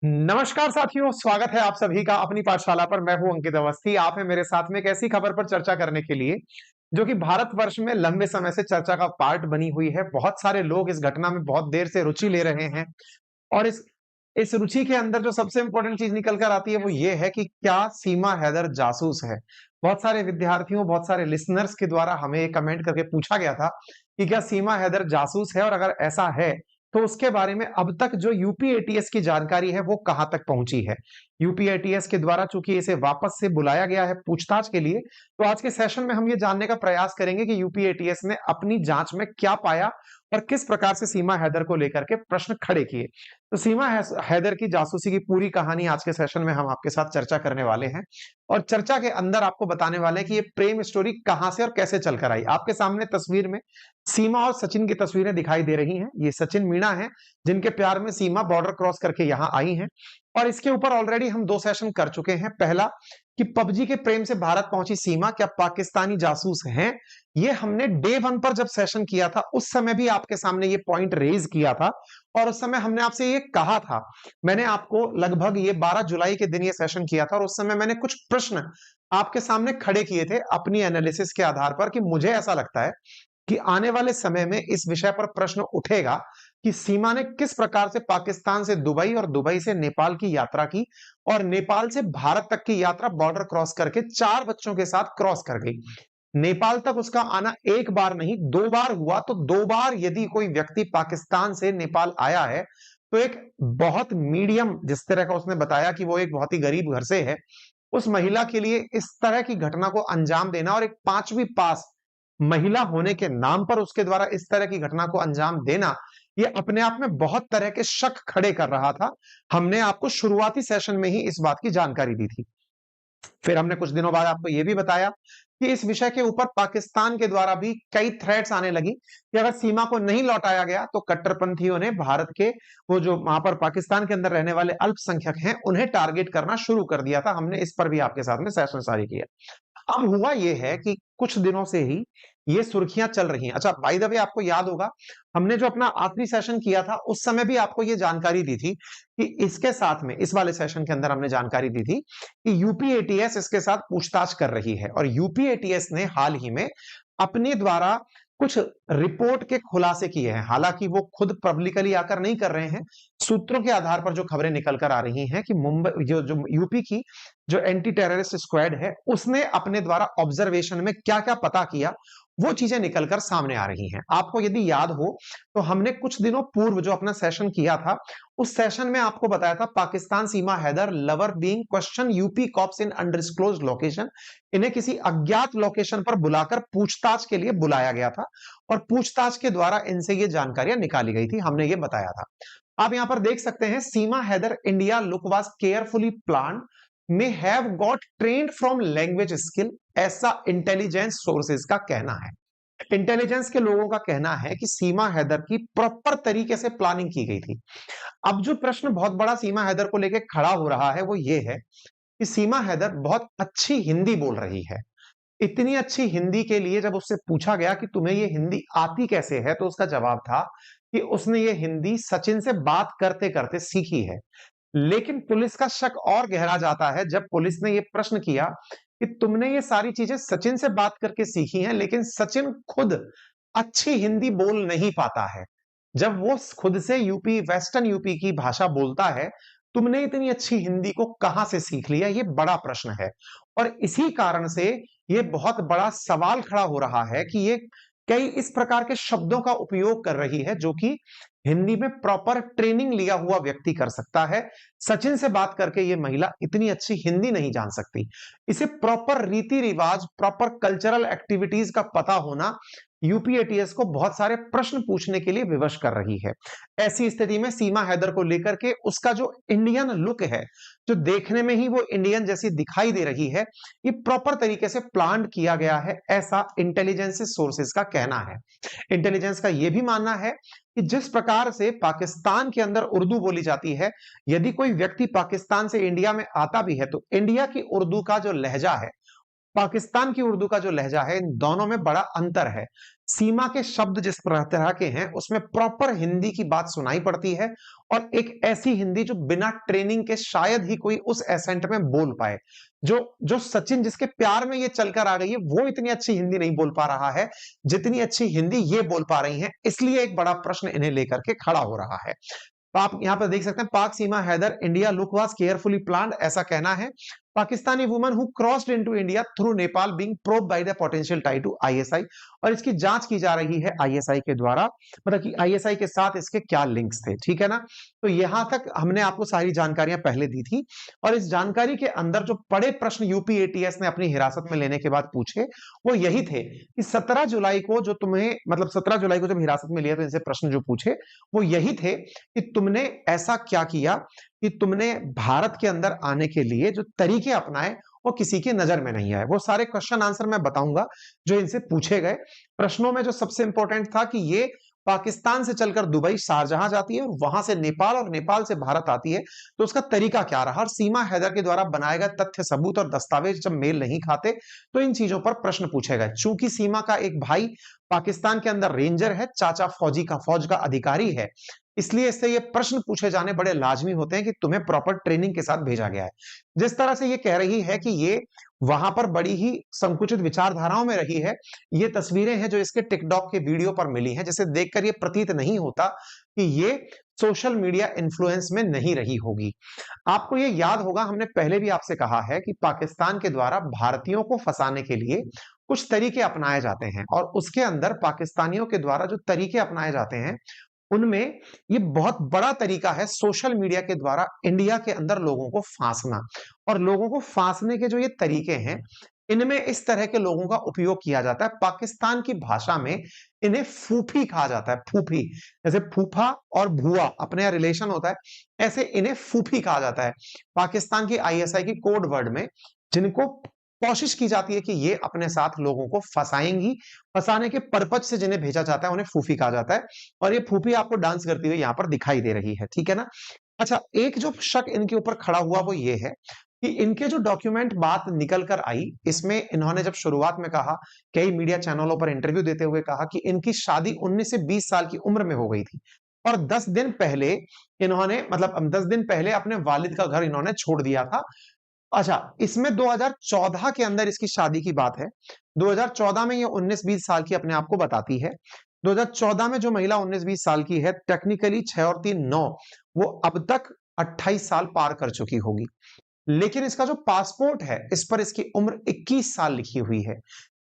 नमस्कार साथियों, स्वागत है आप सभी का अपनी पाठशाला पर। मैं हूं अंकित अवस्थी। आप हैं मेरे साथ में एक ऐसी खबर पर चर्चा करने के लिए जो कि भारतवर्ष में लंबे समय से चर्चा का पार्ट बनी हुई है। बहुत सारे लोग इस घटना में बहुत देर से रुचि ले रहे हैं और इस रुचि के अंदर जो सबसे इंपॉर्टेंट चीज निकल कर आती है वो ये है कि क्या सीमा हैदर जासूस है। बहुत सारे विद्यार्थियों, बहुत सारे लिसनर्स के द्वारा हमें ये कमेंट करके पूछा गया था कि क्या सीमा हैदर जासूस है, और अगर ऐसा है तो उसके बारे में अब तक जो यूपी एटीएस की जानकारी है वो कहां तक पहुंची है। यूपी एटीएस के द्वारा चूंकि इसे वापस से बुलाया गया है पूछताछ के लिए, तो आज के सेशन में हम ये जानने का प्रयास करेंगे कि यूपी एटीएस ने अपनी जांच में क्या पाया और किस प्रकार से सीमा हैदर को लेकर के प्रश्न खड़े किए। तो सीमा हैदर की जासूसी की पूरी कहानी आज के सेशन में हम आपके साथ चर्चा करने वाले हैं, और चर्चा के अंदर आपको बताने वाले हैं कि ये प्रेम स्टोरी कहां से और कैसे चल कर आई। आपके सामने तस्वीर में सीमा और सचिन की तस्वीरें दिखाई दे रही हैं। ये सचिन मीणा हैं जिनके प्यार में सीमा बॉर्डर क्रॉस करके यहाँ आई हैं, और इसके ऊपर ऑलरेडी हम 2 सेशन कर चुके हैं। पहला कि पबजी के प्रेम से भारत पहुंची सीमा क्या पाकिस्तानी जासूस हैं, ये हमने डे 1 पर जब सेशन किया था उस समय भी आपके सामने ये पॉइंट रेज किया था, और उस समय हमने आपसे ये कहा था। मैंने आपको लगभग ये 12 जुलाई के दिन ये सेशन किया था, और उस समय मैंने कुछ प्रश्न आपके सामने खड़े किए थे अपनी एनालिसिस के आधार पर कि मुझे ऐसा लगता है कि आने वाले समय में इस विषय पर प्रश्न उठेगा कि सीमा ने किस प्रकार से पाकिस्तान से दुबई और दुबई से नेपाल की यात्रा की, और नेपाल से भारत तक की यात्रा बॉर्डर क्रॉस करके 4 बच्चों के साथ क्रॉस कर गई। नेपाल तक उसका आना एक बार नहीं 2 बार हुआ, तो 2 बार यदि कोई व्यक्ति पाकिस्तान से नेपाल आया है तो एक बहुत मीडियम, जिस तरह का उसने बताया कि वो एक बहुत ही गरीब घर से है, उस महिला के लिए इस तरह की घटना को अंजाम देना और एक 5वीं पास महिला होने के नाम पर उसके द्वारा इस तरह की घटना को अंजाम देना, ये अपने आप में बहुत तरह के शक खड़े कर रहा था। हमने आपको शुरुआती सेशन में ही इस बात की जानकारी दी थी। फिर हमने कुछ दिनों बाद आपको यह भी बताया कि इस विषय के ऊपर पाकिस्तान के द्वारा भी कई थ्रेट्स आने लगी कि अगर सीमा को नहीं लौटाया गया तो कट्टरपंथियों ने भारत के वो जो वहां पर पाकिस्तान के अंदर रहने वाले अल्पसंख्यक हैं उन्हें टारगेट करना शुरू कर दिया था। हमने इस पर भी आपके साथ में सेशन जारी किया। अब हुआ ये है कि कुछ दिनों से ही ये सुर्खियां चल रही हैं। अच्छा, बाय द वे आपको याद होगा हमने जो अपना आखिरी सेशन किया था उस समय भी आपको ये जानकारी दी थी कि इसके साथ में इस वाले सेशन के अंदर हमने जानकारी दी थी कि यूपी एटीएस इसके साथ पूछताछ कर रही है, और यूपी एटीएस ने हाल ही में अपने द्वारा कुछ रिपोर्ट के खुलासे किए हैं। हालांकि वो खुद पब्लिकली आकर नहीं कर रहे हैं, सूत्रों के आधार पर जो खबरें निकल कर आ रही हैं कि मुंबई जो जो यूपी की जो एंटी टेररिस्ट स्क्वाड है उसने अपने द्वारा ऑब्जर्वेशन में क्या क्या पता किया, वो चीजें निकलकर सामने आ रही हैं। आपको यदि याद हो तो हमने कुछ दिनों पूर्व जो अपना सेशन किया था उस सेशन में आपको बताया था Pakistan Seema Haider lover being question UP cops in undisclosed location. इन्हें किसी अज्ञात लोकेशन पर बुलाकर पूछताछ के लिए बुलाया गया था, और पूछताछ के द्वारा इनसे ये जानकारियां निकाली गई थी, हमने ये बताया था। आप यहां पर देख सकते हैं Seema Haider India look was carefully plan may have got trained from language skill, ऐसा इंटेलिजेंस सोर्सेज का कहना है। इंटेलिजेंस के लोगों का कहना है कि सीमा हैदर की प्रॉपर तरीके से प्लानिंग की गई थी। अब जो प्रश्न बहुत बड़ा सीमा हैदर को लेकर खड़ा हो रहा है वो ये है कि सीमा हैदर बहुत अच्छी हिंदी बोल रही है। इतनी अच्छी हिंदी के लिए जब उससे पूछा गया कि तुम्हें ये हिंदी आती कैसे है, तो उसका जवाब था कि उसने ये हिंदी सचिन से बात करते करते सीखी है। लेकिन पुलिस का शक और गहरा जाता है जब पुलिस ने ये प्रश्न किया कि तुमने ये सारी चीजें सचिन से बात करके सीखी हैं, लेकिन सचिन खुद अच्छी हिंदी बोल नहीं पाता है। जब वो खुद से यूपी, वेस्टर्न यूपी की भाषा बोलता है, तुमने इतनी अच्छी हिंदी को कहां से सीख लिया, ये बड़ा प्रश्न है। और इसी कारण से ये बहुत बड़ा सवाल खड़ा हो रहा है कि ये कई इस प्रकार के शब्दों का उपयोग कर रही है जो कि हिंदी में प्रॉपर ट्रेनिंग लिया हुआ व्यक्ति कर सकता है। सचिन से बात करके ये महिला इतनी अच्छी हिंदी नहीं जान सकती। इसे प्रॉपर रीति रिवाज, प्रॉपर कल्चरल एक्टिविटीज का पता होना यूपी एटीएस को बहुत सारे प्रश्न पूछने के लिए विवश कर रही है। ऐसी स्थिति में सीमा हैदर को लेकर के उसका जो इंडियन लुक है, जो देखने में ही वो इंडियन जैसी दिखाई दे रही है, ये प्रॉपर तरीके से प्लान किया गया है, ऐसा इंटेलिजेंस सोर्सेज का कहना है। इंटेलिजेंस का यह भी मानना है कि जिस प्रकार से पाकिस्तान के अंदर उर्दू बोली जाती है, यदि कोई व्यक्ति पाकिस्तान से इंडिया में आता भी है तो इंडिया की उर्दू का जो लहजा है, पाकिस्तान की उर्दू का जो लहजा है, इन दोनों में बड़ा अंतर है। सीमा के शब्द जिस तरह के हैं उसमें प्रॉपर हिंदी की बात सुनाई पड़ती है, और एक ऐसी हिंदी जो बिना ट्रेनिंग के शायद ही कोई उस एसेंट में बोल पाए। जो जो सचिन जिसके प्यार में ये चलकर आ गई है, वो इतनी अच्छी हिंदी नहीं बोल पा रहा है जितनी अच्छी हिंदी ये बोल पा रही हैं, इसलिए एक बड़ा प्रश्न इन्हें लेकर के खड़ा हो रहा है। तो आप यहां पर देख सकते हैं, Pak Seema Haider India look was carefully planned, ऐसा कहना है। Pakistani woman who crossed into India through Nepal being probe by the potential tie to ISI, और इसकी जांच की जा रही है आईएसआई के द्वारा, मतलब कि आईएसआई के साथ इसके क्या लिंक्स थे, ठीक है ना। तो यहां तक हमने आपको सारी जानकारियां पहले दी थी, और इस जानकारी के अंदर जो बड़े प्रश्न यूपी एटीएस ने अपनी हिरासत में लेने के बाद पूछे वो यही थे कि 17 जुलाई को जो तुम्हें, मतलब 17 जुलाई को जब हिरासत में लिया तो इनसे प्रश्न जो पूछे वो यही थे कि तुमने ऐसा क्या किया कि तुमने भारत के अंदर आने के लिए जो तरीके अपनाए वो किसी की नजर में नहीं आए। वो सारे क्वेश्चन आंसर मैं बताऊंगा जो इनसे पूछे गए प्रश्नों में। जो सबसे इंपॉर्टेंट था कि ये पाकिस्तान से चलकर दुबई शारजहां जाती है और वहां से नेपाल, और नेपाल से भारत आती है, तो उसका तरीका क्या रहा, और सीमा हैदर के द्वारा बनाए गए तथ्य सबूत और दस्तावेज जब मेल नहीं खाते तो इन चीजों पर प्रश्न पूछे गए। चूंकि सीमा का एक भाई पाकिस्तान के अंदर रेंजर है, चाचा फौज का अधिकारी है, इसलिए इससे ये प्रश्न पूछे जाने बड़े लाजमी होते हैं कि तुम्हें प्रॉपर ट्रेनिंग के साथ भेजा गया है। जिस तरह से ये कह रही है कि ये वहां पर बड़ी ही संकुचित विचारधाराओं में रही है, ये तस्वीरें हैं जो इसके टिकटॉक के वीडियो पर मिली हैं, जिसे देखकर ये प्रतीत नहीं होता कि ये सोशल मीडिया इन्फ्लुएंस में नहीं रही होगी। आपको ये याद होगा, हमने पहले भी आपसे कहा है कि पाकिस्तान के द्वारा भारतीयों को फंसाने के लिए कुछ तरीके अपनाए जाते हैं, और उसके अंदर पाकिस्तानियों के द्वारा जो तरीके अपनाए जाते हैं उनमें ये बहुत बड़ा तरीका है सोशल मीडिया के द्वारा इंडिया के अंदर लोगों को फांसना। और लोगों को फांसने के जो ये तरीके हैं, इनमें इस तरह के लोगों का उपयोग किया जाता है। पाकिस्तान की भाषा में इन्हें फूफी कहा जाता है, फूफी। जैसे फूफा और भुआ अपने यहाँ रिलेशन होता है, ऐसे इन्हें फूफी कहा जाता है पाकिस्तान की आईएसआई की कोड वर्ड में, जिनको कोशिश की जाती है कि ये अपने साथ लोगों को फंसाएंगी। फंसाने के पर्पज से जिन्हें भेजा जाता है उन्हें फूफी कहा जाता है, और ये फूफी आपको डांस करती हुई यहाँ पर दिखाई दे रही है, ठीक है ना। अच्छा, एक जो शक इनके ऊपर खड़ा हुआ वो ये है कि इनके जो डॉक्यूमेंट बात निकल कर आई, इसमें इन्होंने जब शुरुआत में कहा, कई मीडिया चैनलों पर इंटरव्यू देते हुए कहा कि इनकी शादी 19 से 20 साल की उम्र में हो गई थी, और 10 दिन पहले इन्होंने, मतलब 10 दिन पहले अपने वालिद का घर इन्होंने छोड़ दिया था। अच्छा, इसमें 2014 के अंदर इसकी शादी की बात है। 2014 में ये 19-20 साल की अपने आप को बताती है। 2014 में जो महिला 19-20 साल की है, टेक्निकली 6 और 3 9, वो अब तक 28 साल पार कर चुकी होगी। लेकिन इसका जो पासपोर्ट है, इस पर इसकी उम्र 21 साल लिखी हुई है।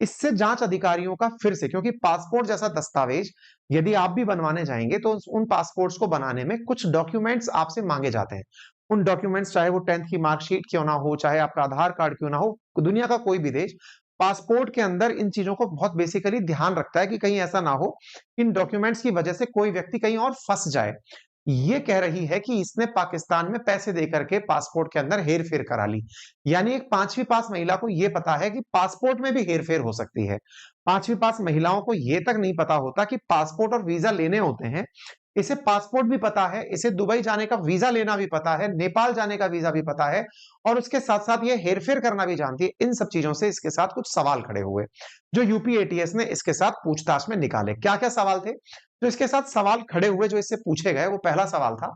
इससे जांच अधिकारियों का फिर से, क्योंकि पासपोर्ट जैसा दस्तावेज यदि आप भी बनवाने जाएंगे तो उन पासपोर्ट्स को बनाने में कुछ डॉक्यूमेंट्स आपसे मांगे जाते हैं। उन डॉक्यूमेंट्स, चाहे वो 10th की मार्कशीट क्यों ना हो, चाहे आपका आधार कार्ड क्यों ना हो, दुनिया का कोई भी देश पासपोर्ट के अंदर इन चीजों को बहुत बेसिकली ध्यान रखता है कि कहीं ऐसा ना हो इन डॉक्यूमेंट्स की वजह से कोई व्यक्ति कहीं और फंस जाए। ये कह रही है कि इसने पाकिस्तान में पैसे देकर के पासपोर्ट के अंदर हेरफेर करा ली। यानी एक 5वीं पास महिला को यह पता है कि पासपोर्ट में भी हेरफेर हो सकती है। 5वीं पास महिलाओं को यह तक नहीं पता होता कि पासपोर्ट और वीजा लेने होते हैं। इसे पासपोर्ट भी पता है, इसे दुबई जाने का वीजा लेना भी पता है, नेपाल जाने का वीजा भी पता है, और उसके साथ साथ ये हेरफेर करना भी जानती है। इन सब चीजों से इसके साथ कुछ सवाल खड़े हुए जो यूपी एटीएस ने इसके साथ पूछताछ में निकाले। क्या क्या सवाल थे जो इसके साथ सवाल खड़े हुए, जो इससे पूछे गए? वो पहला सवाल था,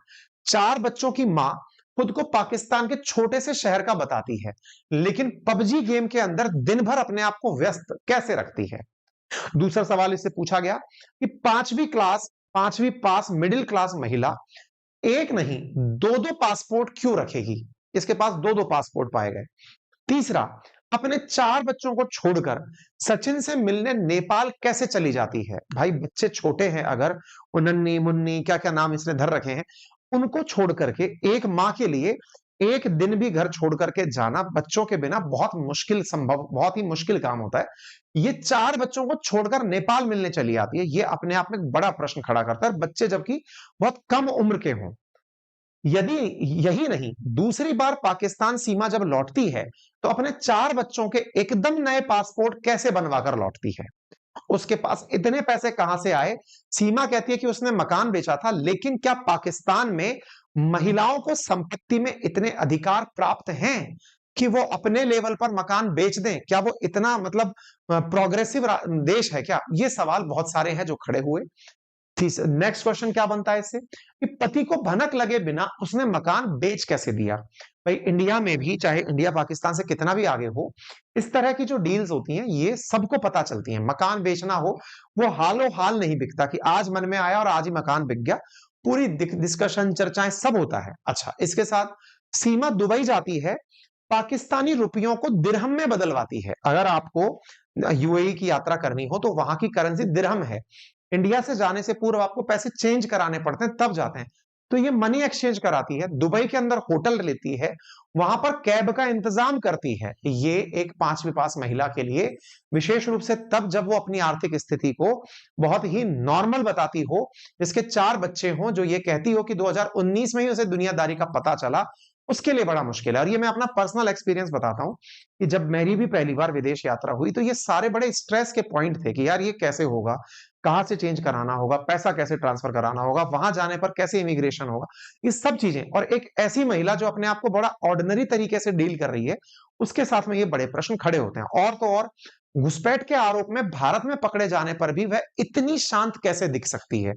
4 बच्चों की मां खुद को पाकिस्तान के छोटे से शहर का बताती है, लेकिन पबजी गेम के अंदर दिन भर अपने आप को व्यस्त कैसे रखती है? दूसरा सवाल इससे पूछा गया कि 5वीं पास मिडिल क्लास महिला एक नहीं 2-2 पासपोर्ट क्यों रखेगी? इसके पास 2-2 पासपोर्ट पाए गए। तीसरा, अपने 4 बच्चों को छोड़कर सचिन से मिलने नेपाल कैसे चली जाती है? भाई, बच्चे छोटे हैं, अगर नन्नी मुन्नी क्या क्या नाम इसने धर रखे हैं, उनको छोड़ करके एक मां के लिए एक दिन भी घर छोड़ करके जाना बच्चों के बिना बहुत ही मुश्किल काम होता है। ये 4 बच्चों को छोड़कर नेपाल मिलने चली आती है। ये अपने आप में एक बड़ा प्रश्न खड़ा करता है, बच्चे जबकि बहुत कम उम्र के हों। यदि यही नहीं, दूसरी बार पाकिस्तान सीमा जब लौटती है तो अपने 4 बच्चों के एकदम नए पासपोर्ट कैसे बनवाकर लौटती है? उसके पास इतने पैसे कहां से आए? सीमा कहती है कि उसने मकान बेचा था, लेकिन क्या पाकिस्तान में महिलाओं को संपत्ति में इतने अधिकार प्राप्त हैं? कि वो अपने लेवल पर मकान बेच दें? क्या वो इतना मतलब प्रोग्रेसिव देश है क्या? ये सवाल बहुत सारे हैं जो खड़े हुए। नेक्स्ट क्वेश्चन क्या बनता है इससे कि पति को भनक लगे बिना उसने मकान बेच कैसे दिया? भाई इंडिया में भी, चाहे इंडिया पाकिस्तान से कितना भी आगे हो, इस तरह की जो डील्स होती हैं ये सबको पता चलती हैं। मकान बेचना हो, वो हालो हाल नहीं बिकता कि आज मन में आया और आज ही मकान बिक गया। पूरी डिस्कशन, चर्चाएं सब होता है। अच्छा, इसके साथ सीमा दुबई जाती है, पाकिस्तानी रुपयों को दिरहम में बदलवाती है। अगर आपको यूएई की यात्रा करनी हो तो वहां की करेंसी दिरहम है। इंडिया से जाने से पूर्व आपको पैसे चेंज कराने पड़ते हैं, तब जाते हैं। तो ये मनी एक्सचेंज कराती है, दुबई के अंदर होटल लेती है, वहां पर कैब का इंतजाम करती है। ये एक 5वीं पास महिला के लिए विशेष रूप से तब जब वो अपनी आर्थिक स्थिति को बहुत ही नॉर्मल बताती हो, जिसके 4 बच्चे हों, जो ये कहती हो कि 2019 में ही उसे दुनियादारी का पता चला, उसके लिए बड़ा मुश्किल है। और ये मैं अपना पर्सनल एक्सपीरियंस बताता हूं कि जब मेरी भी पहली बार विदेश यात्रा हुई तो ये सारे बड़े स्ट्रेस के पॉइंट थे कि यार ये कैसे होगा, कहां से चेंज कराना होगा, पैसा कैसे ट्रांसफर कराना होगा, वहां जाने पर कैसे इमिग्रेशन होगा, ये सब चीजें। और एक ऐसी महिला जो अपने आप को बड़ा ऑर्डिनरी तरीके से डील कर रही है, उसके साथ में ये बड़े प्रश्न खड़े होते हैं। और तो और घुसपैठ के आरोप में भारत में पकड़े जाने पर भी वह इतनी शांत कैसे दिख सकती है?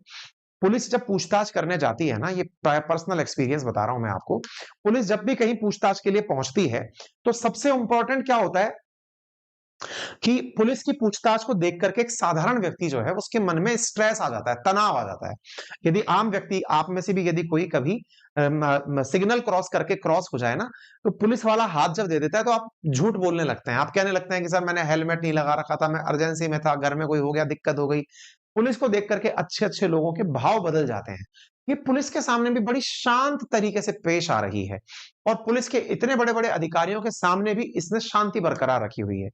पुलिस जब पूछताछ करने जाती है ना, ये पर्सनल एक्सपीरियंस बता रहा हूं मैं आपको, पुलिस जब भी कहीं पूछताछ के लिए पहुंचती है तो सबसे इंपॉर्टेंट क्या होता है कि पुलिस की पूछताछ को देख करके एक साधारण व्यक्ति जो है उसके मन में स्ट्रेस आ जाता है, तनाव आ जाता है। यदि आम व्यक्ति, आप में से भी यदि कोई कभी सिग्नल क्रॉस करके क्रॉस हो जाए ना, तो पुलिस वाला हाथ जब दे देता है तो आप झूठ बोलने लगते हैं। आप कहने लगते हैं कि सर मैंने हेलमेट नहीं लगा रखा था, मैं इमरजेंसी में था, घर में कोई हो गया, दिक्कत हो गई। पुलिस को देख करके अच्छे अच्छे लोगों के भाव बदल जाते हैं। ये पुलिस के सामने भी बड़ी शांत तरीके से पेश आ रही है, और पुलिस के इतने बड़े बड़े अधिकारियों के सामने भी इसने शांति बरकरार रखी हुई है।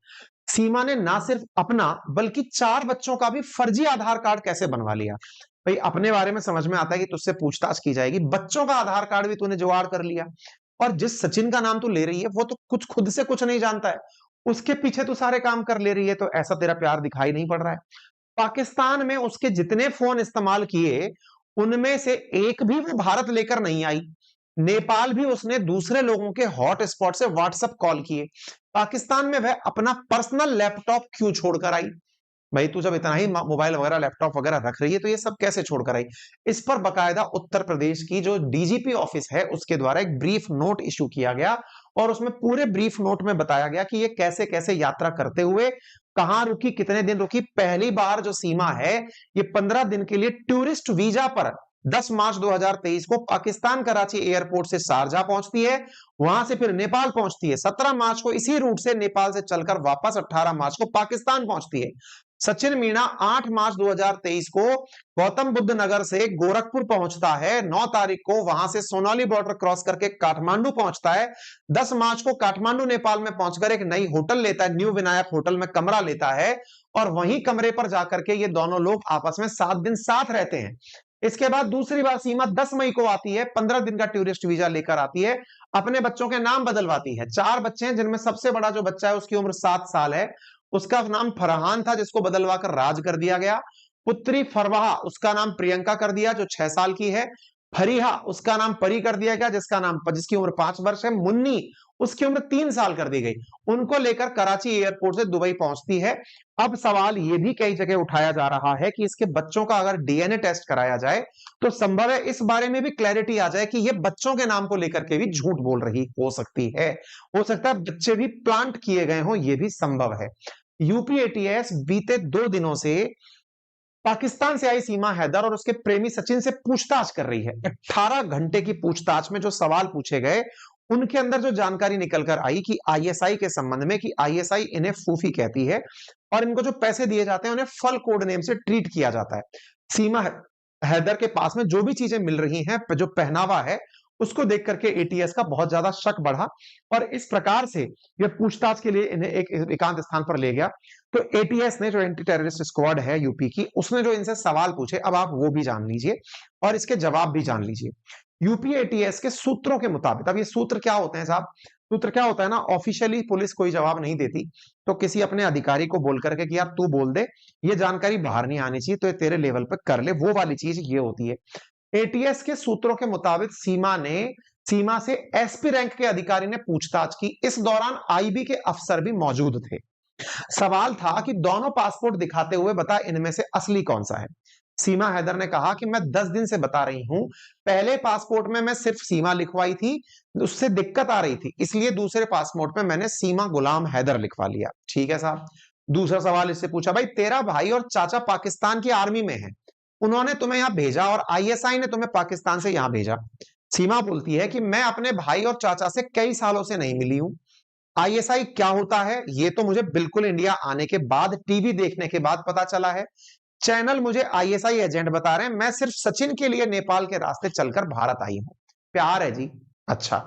सीमा ने ना सिर्फ अपना बल्कि 4 बच्चों का भी फर्जी आधार कार्ड कैसे बनवा लिया? भाई अपने बारे में समझ में आता है कि तुझसे पूछताछ की जाएगी, बच्चों का आधार कार्ड भी तूने जुगाड़ कर लिया। और जिस सचिन का नाम तू ले रही है वो तो कुछ खुद से कुछ नहीं जानता है, उसके पीछे तू सारे काम कर ले रही है। तो ऐसा तेरा प्यार दिखाई नहीं पड़ रहा है? पाकिस्तान में उसके जितने फोन इस्तेमाल किए, उनमें से एक भी वो भारत लेकर नहीं आई। नेपाल भी उसने दूसरे लोगों के हॉट स्पॉट से व्हाट्सएप कॉल किए। पाकिस्तान में वह अपना पर्सनल लैपटॉप क्यों छोड़कर आई? भाई तू जब इतना ही मोबाइल वगैरह, लैपटॉप वगैरह रख रही है तो ये सब कैसे छोड़कर आई? इस पर बकायदा उत्तर प्रदेश की जो डीजीपी ऑफिस है उसके द्वारा एक ब्रीफ नोट इशू किया गया, और उसमें पूरे ब्रीफ नोट में बताया गया कि ये कैसे कैसे यात्रा करते हुए कहां रुकी, कितने दिन रुकी। पहली बार जो सीमा है, ये 15 दिन के लिए टूरिस्ट वीजा पर 10 मार्च 2023 को पाकिस्तान कराची एयरपोर्ट से शारजाह पहुंचती है, वहां से फिर नेपाल पहुंचती है। 17 मार्च को इसी रूट से नेपाल से चलकर वापस 18 मार्च को पाकिस्तान पहुंचती है। सचिन मीणा 8 मार्च 2023 को गौतम बुद्ध नगर से गोरखपुर पहुंचता है। 9 तारीख को वहां से सोनाली बॉर्डर क्रॉस करके काठमांडू पहुंचता है। 10 मार्च को काठमांडू नेपाल में पहुंचकर एक नई होटल लेता है, न्यू विनायक होटल में कमरा लेता है, और वहीं कमरे पर जाकर के ये दोनों लोग आपस में 7 दिन साथ रहते हैं। इसके बाद दूसरी बार सीमा 10 मई को आती है, 15 दिन का टूरिस्ट वीजा लेकर आती है, अपने बच्चों के नाम बदलवाती है। 4 बच्चे हैं जिनमें सबसे बड़ा जो बच्चा है उसकी उम्र 7 साल है, उसका नाम फरहान था जिसको बदलवाकर राज कर दिया गया। पुत्री फरवाहा, उसका नाम प्रियंका कर दिया जो 6 साल की है। फरीहा, उसका नाम परी कर दिया गया जिसकी उम्र 5 वर्ष है। मुन्नी, उसकी उम्र 3 साल कर दी गई। उनको लेकर कराची एयरपोर्ट से दुबई पहुंचती है। अब सवाल यह भी कई जगह उठाया जा रहा है कि इसके बच्चों का अगर डीएनए टेस्ट कराया जाए तो संभव है इस बारे में भी क्लैरिटी आ जाए कि ये बच्चों के नाम को लेकर के भी झूठ बोल रही हो सकती है। हो सकता है बच्चे भी प्लांट किए गए हों, यह भी संभव है। यूपी एटीएस बीते 2 दिनों से पाकिस्तान से आई सीमा हैदर और उसके प्रेमी सचिन से पूछताछ कर रही है। 18 घंटे की पूछताछ में जो सवाल पूछे गए, उनके अंदर जो जानकारी निकलकर आई कि आईएसआई के संबंध में, कि आईएसआई इन्हें फूफी कहती है और इनको जो पैसे दिए जाते हैं उन्हें फल कोड नेम से ट्रीट किया जाता है। सीमा हैदर के पास में जो भी चीजें मिल रही हैं, जो पहनावा है, उसको देख करके एटीएस का बहुत ज्यादा शक बढ़ा, और इस प्रकार से यह पूछताछ के लिए इन्हें एक एकांत स्थान पर ले गया। तो एटीएस ने, जो एंटी टेररिस्ट स्क्वाड है यूपी की, उसने जो इनसे सवाल पूछे, अब आप वो भी जान लीजिए और इसके जवाब भी जान लीजिए। यूपी एटीएस के सूत्रों के मुताबिक, अब ये सूत्र क्या होते हैं साहब? सूत्र क्या होता है ना, ऑफिशियली पुलिस कोई जवाब नहीं देती तो किसी अपने अधिकारी को बोल करके कि यार तू बोल दे, ये जानकारी बाहर नहीं आनी चाहिए, तो ये तेरे लेवल पर कर ले, वो वाली चीज ये होती है। एटीएस के सूत्रों के मुताबिक सीमा ने सीमा से एसपी रैंक के अधिकारी ने पूछताछ की। इस दौरान आईबी के अफसर भी मौजूद थे। सवाल था कि दोनों पासपोर्ट दिखाते हुए बता इनमें से असली कौन सा है। सीमा हैदर ने कहा कि मैं 10 दिन से बता रही हूं, पहले पासपोर्ट में मैं सिर्फ सीमा लिखवाई थी, उससे दिक्कत आ रही थी, इसलिए दूसरे पासपोर्ट में मैंने सीमा गुलाम हैदर लिखवा लिया। ठीक है साहब। दूसरा सवाल इससे पूछा, भाई तेरा भाई और चाचा पाकिस्तान की आर्मी में है, उन्होंने तुम्हें यहां भेजा और आईएसआई ने तुम्हें पाकिस्तान से यहां भेजा। सीमा बोलती है कि मैं अपने भाई और चाचा से कई सालों से नहीं मिली हूं। आईएसआई क्या होता है ये तो मुझे बिल्कुल इंडिया आने के बाद, टीवी देखने के बाद पता चला है। चैनल मुझे आईएसआई एजेंट बता रहे हैं। मैं सिर्फ सचिन के लिए नेपाल के रास्ते चलकर भारत आई हूं। प्यार है जी। अच्छा,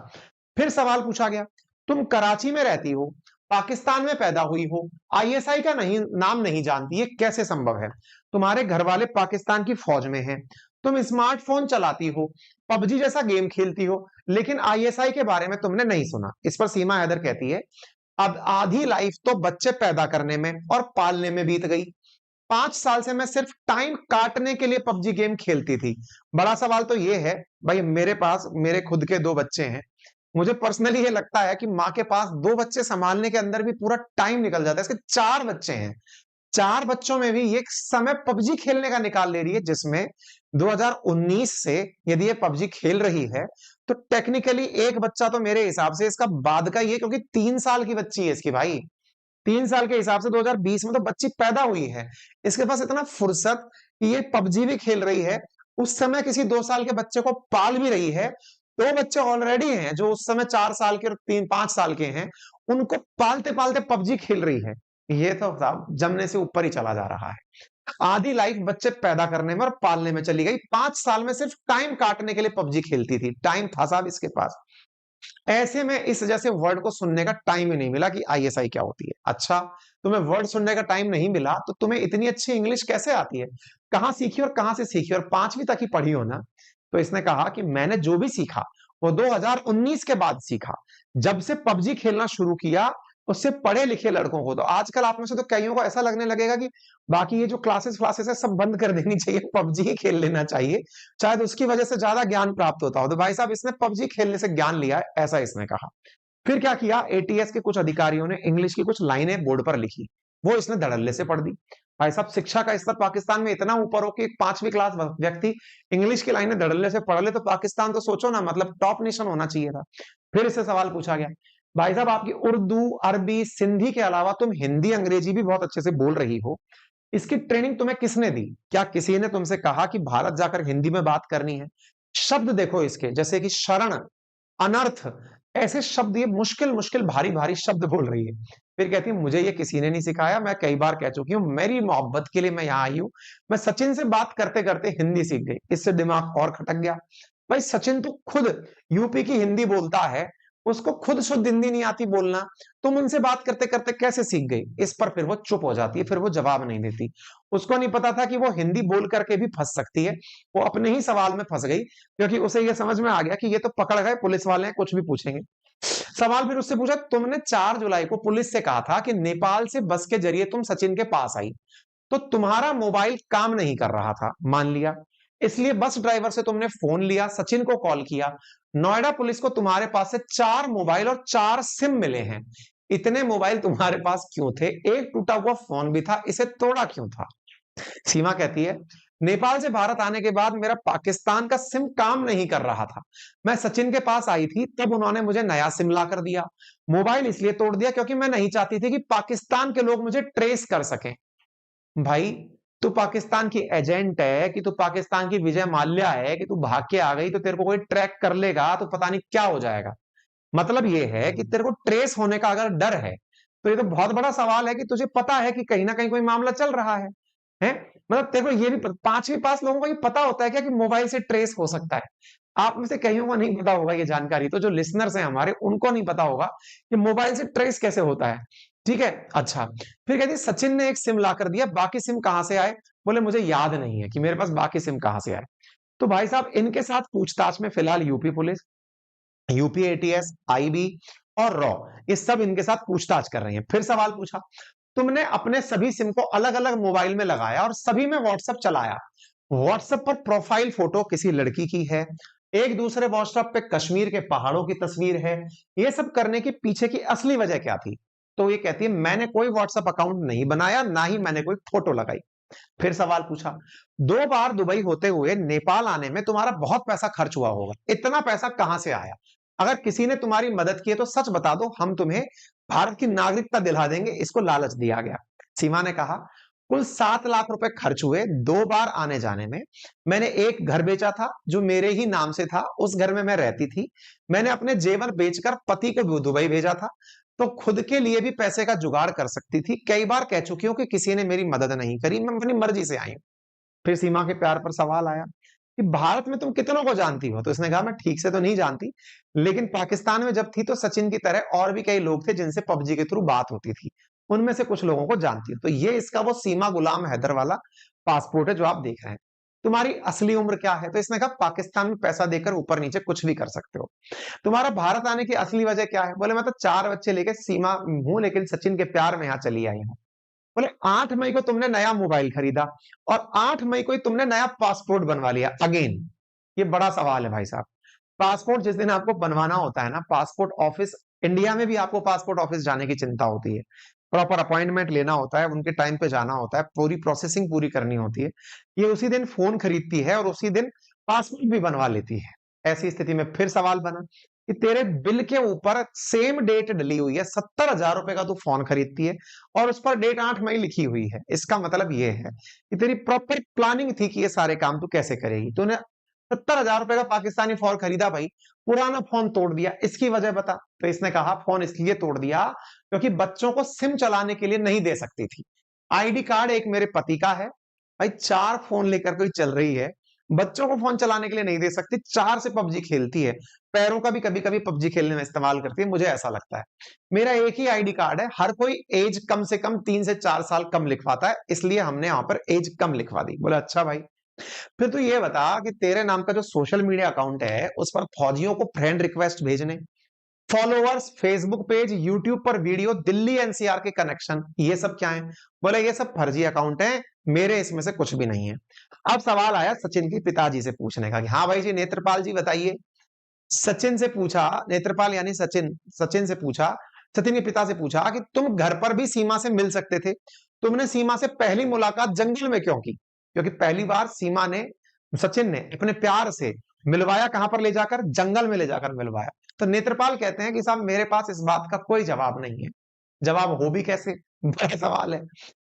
फिर सवाल पूछा गया, तुम कराची में रहती हो, पाकिस्तान में पैदा हुई हो, आईएसआई का नहीं नाम नहीं जानती, ये कैसे संभव है? तुम्हारे घर वाले पाकिस्तान की फौज में हैं, तुम स्मार्टफोन चलाती हो, पबजी जैसा गेम खेलती हो, लेकिन आईएसआई के बारे में तुमने नहीं सुना। इस पर सीमा हैदर कहती है, अब आधी लाइफ तो बच्चे पैदा करने में और पालने में बीत गई। 5 साल से मैं सिर्फ टाइम काटने के लिए पबजी गेम खेलती थी। बड़ा सवाल तो ये है, भाई मेरे पास मेरे खुद के 2 बच्चे हैं। मुझे पर्सनली ये लगता है कि माँ के पास 2 बच्चे संभालने के अंदर भी पूरा टाइम निकल जाता है। इसके 4 बच्चे हैं। 4 बच्चों में भी ये समय पबजी खेलने का निकाल ले रही है, जिसमें 2019 से यदि ये पबजी खेल रही है तो टेक्निकली एक बच्चा तो मेरे हिसाब से इसका बाद का ही है, क्योंकि 3 साल की बच्ची है इसकी भाई। 3 साल के हिसाब से 2020 में तो बच्ची पैदा हुई है। इसके पास इतना फुर्सत कि ये पबजी भी खेल रही है, उस समय किसी 2 साल के बच्चे को पाल भी रही है। 2 बच्चे ऑलरेडी हैं जो उस समय 4 साल के और 3-5 साल के हैं, उनको पालते पालते पबजी खेल रही है। ये तो साहब जमने से ऊपर ही चला जा रहा है। आधी लाइफ बच्चे पैदा करने में और पालने में चली गई। 5 साल में सिर्फ टाइम काटने के लिए पबजी खेलती थी। टाइम था साहब इसके पास। ऐसे में इस जैसे वर्ड को सुनने का टाइम ही नहीं मिला कि आईएसआई क्या होती है। अच्छा, तुम्हें वर्ड सुनने का टाइम नहीं मिला तो तुम्हें इतनी अच्छी इंग्लिश कैसे आती है? कहां सीखी और कहां से सीखी? और 5वीं तक ही पढ़ी हो ना? तो इसने कहा कि मैंने जो भी सीखा वो 2019 के बाद सीखा, जब से पबजी खेलना शुरू किया। उससे पढ़े लिखे लड़कों को तो आजकल आप में से तो कईयों को ऐसा लगने लगेगा कि बाकी ये जो क्लासेस क्लासेस है सब बंद कर देनी चाहिए, पबजी ही खेल लेना चाहिए, शायद उसकी वजह से ज्यादा ज्ञान प्राप्त होता हो। तो भाई साहब इसने पबजी खेलने से ज्ञान लिया है, ऐसा इसने कहा। फिर क्या किया, एटीएस के कुछ अधिकारियों ने इंग्लिश की कुछ लाइनें बोर्ड पर लिखी, वो इसने धड़ल्ले से पढ़ दी। भाई साहब शिक्षा का स्तर पाकिस्तान में इतना ऊपर हो कि एक 5वीं क्लास व्यक्ति इंग्लिश की लाइनें धड़ल्ले से पढ़ ले तो पाकिस्तान तो सोचो ना, मतलब टॉप नेशन होना चाहिए था। फिर इससे सवाल पूछा गया, भाई साहब आपकी उर्दू, अरबी, सिंधी के अलावा तुम हिंदी अंग्रेजी भी बहुत अच्छे से बोल रही हो, इसकी ट्रेनिंग तुम्हें किसने दी? क्या किसी ने तुमसे कहा कि भारत जाकर हिंदी में बात करनी है? शब्द देखो इसके, जैसे कि शरण, अनर्थ, ऐसे शब्द, ये मुश्किल मुश्किल भारी भारी शब्द बोल रही है। फिर कहती है मुझे ये किसी ने नहीं सिखाया, मैं कई बार कह चुकी हूँ, मेरी मोहब्बत के लिए मैं यहाँ आई हूँ। मैं सचिन से बात करते करते हिंदी सीख गई। इससे दिमाग और खटक गया। भाई सचिन तो खुद यूपी की हिंदी बोलता है, उसको खुद शुद्ध हिंदी नहीं आती बोलना, तुम उनसे बात करते करते कैसे सीख गई? इस पर फिर वो चुप हो जाती है, फिर वो जवाब नहीं देती। उसको नहीं पता था कि वो हिंदी बोल करके भी फंस सकती है। वो अपने ही सवाल में फंस गई, क्योंकि उसे ये समझ में आ गया कि ये तो पकड़ गए, पुलिस वाले हैं, कुछ भी पूछेंगे। सवाल फिर उससे पूछा, तुमने 4 जुलाई को पुलिस से कहा था कि नेपाल से बस के जरिए तुम सचिन के पास आई, तो तुम्हारा मोबाइल काम नहीं कर रहा था, मान लिया, इसलिए बस ड्राइवर से तुमने फोन लिया, सचिन को कॉल किया। नोएडा पुलिस को तुम्हारे पास से 4 मोबाइल और 4 सिम मिले हैं। इतने मोबाइल तुम्हारे पास क्यों थे? एक टूटा हुआ फोन भी था, इसे तोड़ा क्यों था? सीमा कहती है, नेपाल से भारत आने के बाद मेरा पाकिस्तान का सिम काम नहीं कर रहा था। मैं सचिन के पास आई थी, तब उन्होंने मुझे नया सिम ला कर दिया। मोबाइल इसलिए तोड़ दिया क्योंकि मैं नहीं चाहती थी कि पाकिस्तान के लोग मुझे ट्रेस कर सकें। भाई तू पाकिस्तान की एजेंट है कि तू पाकिस्तान की विजय माल्या है कि तू भाग के आ गई तो तेरे को कोई ट्रैक कर लेगा तो पता नहीं क्या हो जाएगा? मतलब ये है कि तेरे को ट्रेस होने का अगर डर है तो ये तो बहुत बड़ा सवाल है कि तुझे पता है कि कहीं ना कहीं कोई मामला चल रहा है? मतलब तेरे को ये भी 5वीं पास लोगों को ये पता होता है क्या कि मोबाइल से ट्रेस हो सकता है? आप में से कईयों को नहीं पता होगा ये जानकारी, तो जो लिसनर्स हैं हमारे उनको नहीं पता होगा कि मोबाइल से ट्रेस कैसे होता है। ठीक है, अच्छा। फिर कहती सचिन ने एक सिम ला कर दिया, बाकी सिम कहां से आए? बोले मुझे याद नहीं है कि मेरे पास बाकी सिम कहां से आए। तो भाई साहब इनके साथ पूछताछ में फिलहाल UP police, UP ATS, IB और रॉ, ये सब इनके साथ पूछताछ कर रही है। फिर सवाल पूछा, तुमने अपने सभी सिम को अलग अलग मोबाइल में लगाया और सभी में व्हाट्सएप चलाया। व्हाट्सएप पर प्रोफाइल फोटो किसी लड़की की है, एक दूसरे व्हाट्सएप पे कश्मीर के पहाड़ों की तस्वीर है। ये सब करने के पीछे की असली वजह क्या थी? तो ये कहती है मैंने कोई व्हाट्सएप अकाउंट नहीं बनाया, ना ही मैंने कोई फोटो लगाई। फिर सवाल पूछा, 2 बार दुबई होते हुए नेपाल आने में तुम्हारा बहुत पैसा खर्च हुआ होगा। इतना पैसा कहां से आया? अगर किसी ने तुम्हारी मदद की है तो सच बता दो, हम तुम्हें भारत की नागरिकता दिला देंगे। इसको लालच दिया गया। सीमा ने कहा, कुल 7 लाख रुपए खर्च हुए 2 बार आने जाने में। मैंने एक घर बेचा था जो मेरे ही नाम से था, उस घर में मैं रहती थी। मैंने अपने जेवर बेचकर पति को भी दुबई भेजा था, तो खुद के लिए भी पैसे का जुगाड़ कर सकती थी। कई बार कह चुकी हूँ कि किसी ने मेरी मदद नहीं करी, मैं अपनी मर्जी से आई हूँ। फिर सीमा के प्यार पर सवाल आया कि भारत में तुम कितनों को जानती हो? तो इसने कहा मैं ठीक से तो नहीं जानती, लेकिन पाकिस्तान में जब थी तो सचिन की तरह और भी कई लोग थे जिनसे पबजी के थ्रू बात होती थी। उनमें से कुछ लोगों को जानती हूँ। तो ये इसका वो सीमा गुलाम हैदर वाला पासपोर्ट है जो आप देख रहे हैं। तुम्हारी असली उम्र क्या है? तो इसने कहा पाकिस्तान में पैसा देकर ऊपर नीचे कुछ भी कर सकते हो। तुम्हारा भारत आने की असली वजह क्या है? बोले मैं तो 4 बच्चे लेके सीमा हूँ, लेकिन सचिन के प्यार में यहाँ चली आई हूँ। बोले 8 मई को तुमने नया मोबाइल खरीदा और 8 मई को ही तुमने नया पासपोर्ट बनवा लिया अगेन। ये बड़ा सवाल है भाई साहब। पासपोर्ट जिस दिन आपको बनवाना होता है ना, पासपोर्ट ऑफिस, इंडिया में भी आपको पासपोर्ट ऑफिस जाने की चिंता होती है। प्रॉपर अपॉइंटमेंट लेना होता है, उनके टाइम पे जाना होता है, पूरी प्रोसेसिंग पूरी करनी होती है। ये उसी दिन फोन खरीदती है और उसी दिन पासपोर्ट भी बनवा लेती है। ऐसी स्थिति में फिर सवाल बना कि तेरे बिल के ऊपर सेम डेट डली हुई है, 70,000 रुपए का तू फोन खरीदती है और उस पर डेट 8 मई लिखी हुई है। इसका मतलब ये है कि तेरी प्रॉपर प्लानिंग थी कि ये सारे काम तू कैसे करेगी। तूने 70,000 रुपए का पाकिस्तानी फोन खरीदा भाई, पुराना फोन तोड़ दिया, इसकी वजह बता। तो इसने कहा फोन इसलिए तोड़ दिया क्योंकि बच्चों को सिम चलाने के लिए नहीं दे सकती थी। आईडी कार्ड एक मेरे पति का है, भाई 4 फोन लेकर कोई चल रही है, बच्चों को फोन चलाने के लिए नहीं दे सकती, 4 से पबजी खेलती है, पैरों का भी कभी-कभी पबजी खेलने में इस्तेमाल करती है, मुझे ऐसा लगता है। मेरा एक ही आईडी कार्ड है, हर कोई एज कम से कम 3 से 4 साल कम लिखवाता है, इसलिए हमने यहाँ पर एज कम लिखवा दी। बोला अच्छा भाई, फिर तू ये बता कि तेरे नाम का जो सोशल मीडिया अकाउंट है, उस पर फौजियों को फ्रेंड रिक्वेस्ट भेजने, फॉलोअर्स, फेसबुक पेज, यूट्यूब पर वीडियो, दिल्ली एनसीआर के कनेक्शन, ये सब क्या है? बोले ये सब फर्जी अकाउंट है, मेरे इसमें से कुछ भी नहीं है। अब सवाल आया सचिन के पिताजी से पूछने का कि हाँ भाई जी, नेत्रपाल जी बताइए। सचिन से पूछा, नेत्रपाल यानी सचिन, सचिन से पूछा, सचिन के पिता से पूछा कि तुम घर पर भी सीमा से मिल सकते थे, तुमने सीमा से पहली मुलाकात जंगल में क्यों की? क्योंकि पहली बार सीमा ने, सचिन ने अपने प्यार से मिलवाया कहां पर ले जाकर? जंगल में ले जाकर मिलवाया। तो नेत्रपाल कहते हैं कि साहब मेरे पास इस बात का कोई जवाब नहीं है। जवाब हो भी कैसे? बड़ा सवाल है।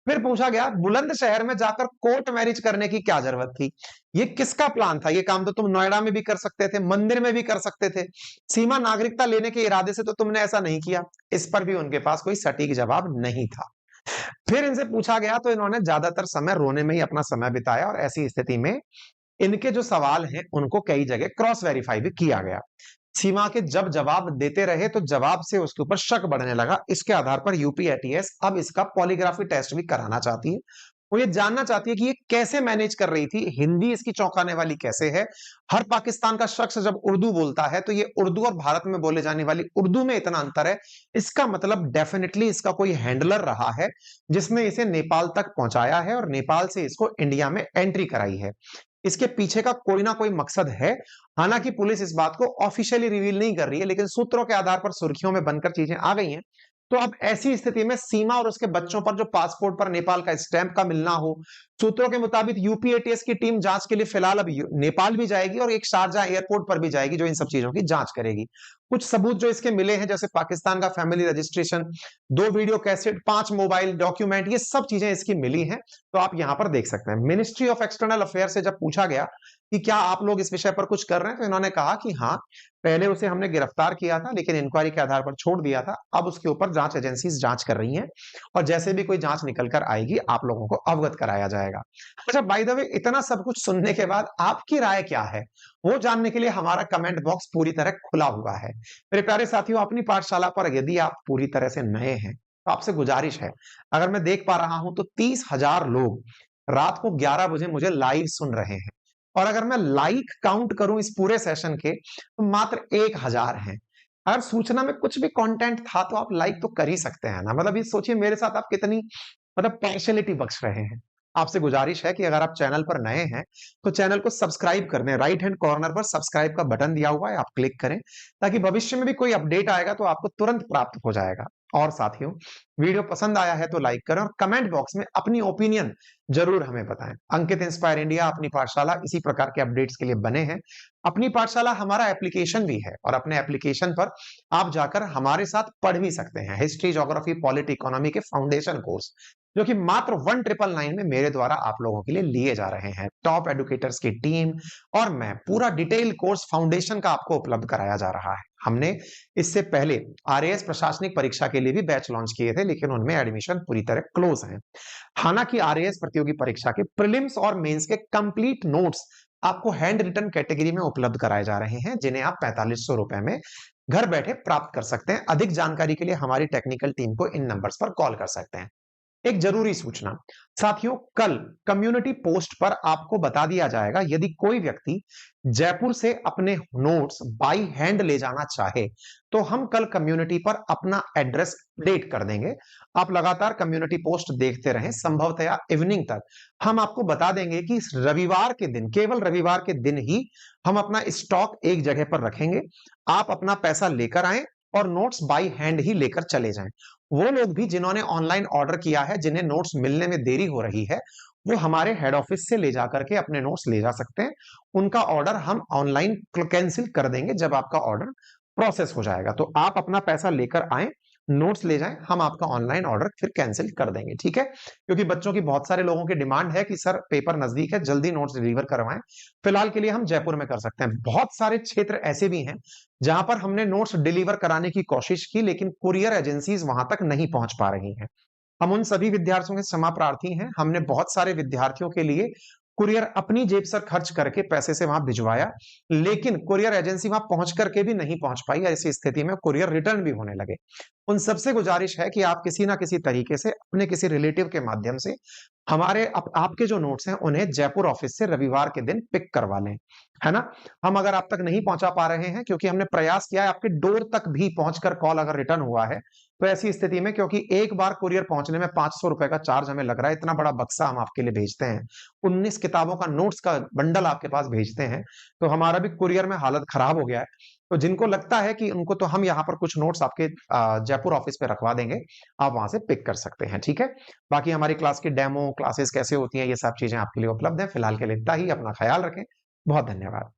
फिर पूछा गया बुलंदशहर में जाकर कोर्ट मैरिज करने की क्या जरूरत थी? ये किसका प्लान था? ये काम तो तुम नोएडा में भी कर सकते थे, मंदिर में भी कर सकते थे। सीमा नागरिकता लेने के इरादे से तो तुमने ऐसा नहीं किया। इस पर भी उनके पास कोई सटीक जवाब नहीं था। फिर इनसे पूछा गया तो इन्होंने ज्यादातर समय रोने में ही अपना समय बिताया और ऐसी स्थिति में इनके जो सवाल हैं उनको कई जगह क्रॉस वेरीफाई भी किया गया। सीमा के जब जवाब देते रहे तो जवाब से उसके ऊपर शक बढ़ने लगा। इसके आधार पर यूपी एटीएस अब इसका पॉलीग्राफी टेस्ट भी कराना चाहती है। वो ये जानना चाहती है कि ये कैसे मैनेज कर रही थी, हिंदी इसकी चौंकाने वाली कैसे है। हर पाकिस्तान का शख्स जब उर्दू बोलता है तो ये उर्दू और भारत में बोले जाने वाली उर्दू में इतना अंतर है, इसका मतलब डेफिनेटली इसका कोई हैंडलर रहा है जिसने इसे नेपाल तक पहुंचाया है और नेपाल से इसको इंडिया में एंट्री कराई है। इसके पीछे का कोई ना कोई मकसद है। हालांकि पुलिस इस बात को ऑफिशियली रिवील नहीं कर रही है, लेकिन सूत्रों के आधार पर सुर्खियों में बनकर चीजें आ गई हैं। तो अब ऐसी स्थिति में सीमा और उसके बच्चों पर जो पासपोर्ट पर नेपाल का स्टैंप का मिलना हो, सूत्रों के मुताबिक यूपी एटीएस की टीम जांच के लिए फिलहाल अब नेपाल भी जाएगी और एक शारजाह एयरपोर्ट पर भी जाएगी जो इन सब चीजों की जांच करेगी। कुछ सबूत जो इसके मिले हैं जैसे पाकिस्तान का family registration, 2 video cassette, 5 mobile document, ये सब चीजें इसकी मिली हैं। तो आप यहां पर देख सकते हैं। मिनिस्ट्री ऑफ एक्सटर्नल अफेयर से जब पूछा गया कि क्या आप लोग इस विषय पर कुछ कर रहे हैं, तो इन्होंने कहा कि हाँ, पहले उसे हमने गिरफ्तार किया था लेकिन इंक्वायरी के आधार पर छोड़ दिया था। अब उसके ऊपर जांच एजेंसीज जांच कर रही हैं और जैसे भी कोई जांच निकल कर आएगी आप लोगों को अवगत कराया जाएगा। अच्छा, बाय द वे, इतना सब कुछ सुनने के बाद आपकी राय क्या है वो जानने के लिए हमारा कमेंट बॉक्स पूरी तरह खुला हुआ है। मेरे प्यारे साथियों, अपनी पाठशाला पर यदि आप पूरी तरह से नए हैं तो आपसे गुजारिश है, अगर मैं देख पा रहा हूं तो 30,000 लोग रात को 11 बजे मुझे लाइव सुन रहे हैं और अगर मैं लाइक काउंट करूं इस पूरे सेशन के तो मात्र 1,000 हैं। अगर सूचना में कुछ भी कंटेंट था तो आप लाइक तो कर ही सकते हैं ना। मतलब ये सोचिए मेरे साथ आप कितनी मतलब पार्शियलिटी बख्श रहे हैं। आपसे गुजारिश है कि अगर आप चैनल पर नए हैं तो चैनल को सब्सक्राइब कर दें। राइट हैंड कॉर्नर पर सब्सक्राइब का बटन दिया हुआ है, आप क्लिक करें ताकि भविष्य में भी कोई अपडेट आएगा तो आपको तुरंत प्राप्त हो जाएगा। और साथियों, वीडियो पसंद आया है तो लाइक करें और कमेंट बॉक्स में अपनी ओपिनियन जरूर हमें बताएं। अंकित इंस्पायर इंडिया अपनी पाठशाला इसी प्रकार के अपडेट्स के लिए बने हैं। अपनी पाठशाला हमारा एप्लीकेशन भी है और अपने एप्लीकेशन पर आप जाकर हमारे साथ पढ़ भी सकते हैं हिस्ट्री, ज्योग्राफी, पॉलिटी, इकोनॉमी के फाउंडेशन कोर्स, जो कि मात्र 1999 में मेरे द्वारा आप लोगों के लिए लिए जा रहे हैं। टॉप एडुकेटर्स की टीम और मैं पूरा डिटेल कोर्स फाउंडेशन का आपको उपलब्ध कराया जा रहा है। हमने इससे पहले आरएएस प्रशासनिक परीक्षा के लिए भी बैच लॉन्च किए थे, लेकिन उनमें एडमिशन पूरी तरह क्लोज है। हालांकि आरएएस प्रतियोगी परीक्षा के प्रीलिम्स और मेंस के कंप्लीट नोट्स आपको हैंड रिटन कैटेगरी में उपलब्ध कराए जा रहे हैं, जिन्हें आप 4500 रुपए में घर बैठे प्राप्त कर सकते हैं। अधिक जानकारी के लिए हमारी टेक्निकल टीम को इन नंबर्स पर कॉल कर सकते हैं। एक जरूरी सूचना साथियों, कल कम्युनिटी पोस्ट पर आपको बता दिया जाएगा, यदि कोई व्यक्ति जयपुर से अपने नोट्स बाई हैंड ले जाना चाहे तो हम कल कम्युनिटी पर अपना एड्रेस अपडेट कर देंगे। आप लगातार कम्युनिटी पोस्ट देखते रहें, संभवतया इवनिंग तक हम आपको बता देंगे कि इस रविवार के दिन, केवल रविवार के दिन ही हम अपना स्टॉक एक जगह पर रखेंगे। आप अपना पैसा लेकर आएं और नोट्स बाई हैंड ही लेकर चले जाएं। वो लोग भी जिन्होंने ऑनलाइन ऑर्डर किया है, जिन्हें नोट्स मिलने में देरी हो रही है, वो हमारे हेड ऑफिस से ले जाकर के अपने नोट्स ले जा सकते हैं। उनका ऑर्डर हम ऑनलाइन कैंसिल कर देंगे जब आपका ऑर्डर प्रोसेस हो जाएगा। तो आप अपना पैसा लेकर आए, नोट्स ले जाएं, हम आपका ऑनलाइन ऑर्डर फिर कैंसिल कर देंगे, ठीक है? क्योंकि बच्चों की बहुत सारे लोगों की डिमांड है कि सर पेपर नजदीक है, जल्दी नोट्स डिलीवर करवाएं। फिलहाल के लिए हम जयपुर में कर सकते हैं। बहुत सारे क्षेत्र ऐसे भी हैं जहां पर हमने नोट्स डिलीवर कराने की कोशिश की, लेकिन कुरियर एजेंसीज वहां तक नहीं पहुंच पा रही हैं। हम उन सभी विद्यार्थियों के क्षमा प्रार्थी हैं। हमने बहुत सारे विद्यार्थियों के लिए कुरियर अपनी जेब से खर्च करके पैसे से वहां भिजवाया, लेकिन कुरियर एजेंसी वहां पहुंच करके भी नहीं पहुंच पाई। ऐसी स्थिति में कुरियर रिटर्न भी होने लगे। उन सबसे गुजारिश है कि आप किसी ना किसी तरीके से अपने किसी रिलेटिव के माध्यम से हमारे आपके जो नोट्स हैं उन्हें जयपुर ऑफिस से रविवार के दिन पिक करवा लें, है ना? हम अगर आप तक नहीं पहुंचा पा रहे हैं, क्योंकि हमने प्रयास किया है आपके डोर तक भी पहुंचकर कॉल अगर रिटर्न हुआ है, तो ऐसी स्थिति में, क्योंकि एक बार कुरियर पहुंचने में 500 रुपए का चार्ज हमें लग रहा है, इतना बड़ा बक्सा हम आपके लिए भेजते हैं, 19 किताबों का नोट्स का बंडल आपके पास भेजते हैं, तो हमारा भी कुरियर में हालत खराब हो गया है। तो जिनको लगता है कि उनको तो हम यहाँ पर कुछ नोट्स आपके जयपुर ऑफिस पे रखवा देंगे, आप वहां से पिक कर सकते हैं, ठीक है? बाकी हमारी क्लास की डेमो क्लासेस कैसे होती हैं, ये सब चीजें आपके लिए उपलब्ध है। फिलहाल के लिए इतना ही। अपना ख्याल रखें। बहुत धन्यवाद।